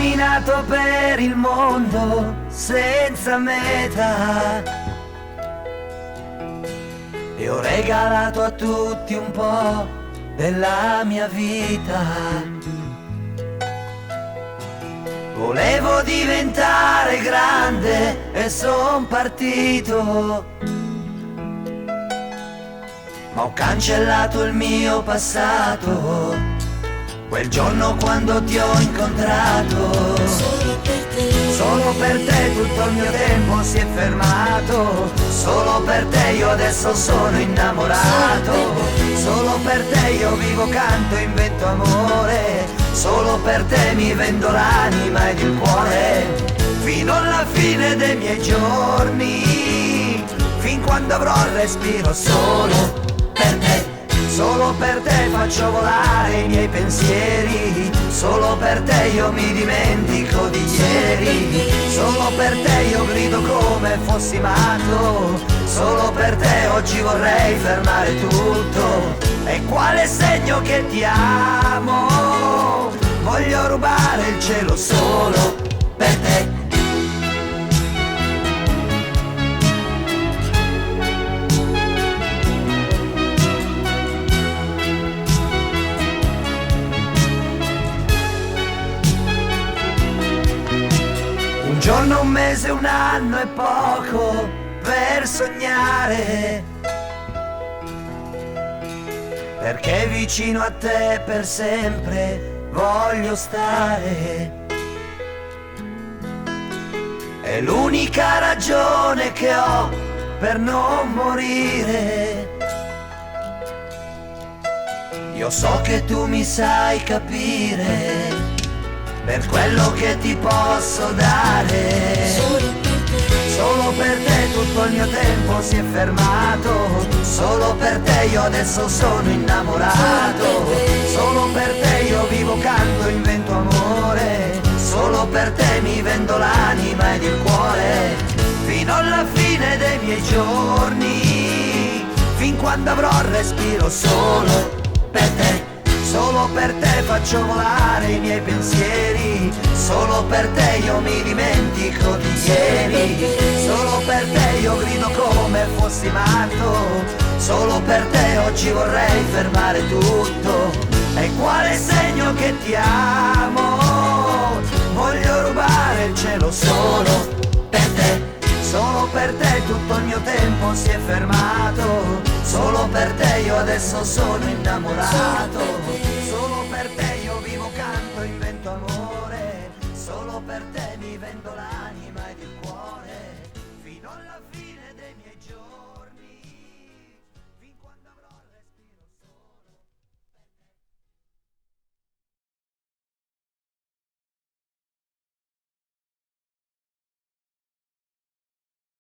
camminato per il mondo senza meta e ho regalato a tutti un po' della mia vita. Volevo diventare grande e son partito, ma ho cancellato il mio passato quel giorno quando ti ho incontrato. Solo per te tutto il mio tempo si è fermato, solo per te io adesso sono innamorato, solo per te io vivo, canto, invento amore, solo per te mi vendo l'anima ed il cuore, fino alla fine dei miei giorni, fin quando avrò il respiro solo per te. Solo per te faccio volare i miei pensieri, solo per te io mi dimentico di ieri, solo per te io grido come fossi matto, solo per te oggi vorrei fermare tutto. E quale segno che ti amo, voglio rubare il cielo solo per te. Un giorno, un mese, un anno è poco per sognare, perché vicino a te per sempre voglio stare. È l'unica ragione che ho per non morire. Io so che tu mi sai capire per quello che ti posso dare. Solo per te tutto il mio tempo si è fermato, solo per te io adesso sono innamorato, solo per te io vivo, canto, invento amore, solo per te mi vendo l'anima ed il cuore, fino alla fine dei miei giorni, fin quando avrò il respiro solo per te. Solo per te faccio volare i miei pensieri, solo per te io mi dimentico di ieri, solo per te io grido come fossi matto, solo per te oggi vorrei fermare tutto. E quale segno che ti amo, voglio rubare il cielo solo per te. Solo per te tutto il mio tempo si è fermato, solo per te io adesso sono innamorato, solo per te io vivo, canto, invento amore, solo per te mi vendo la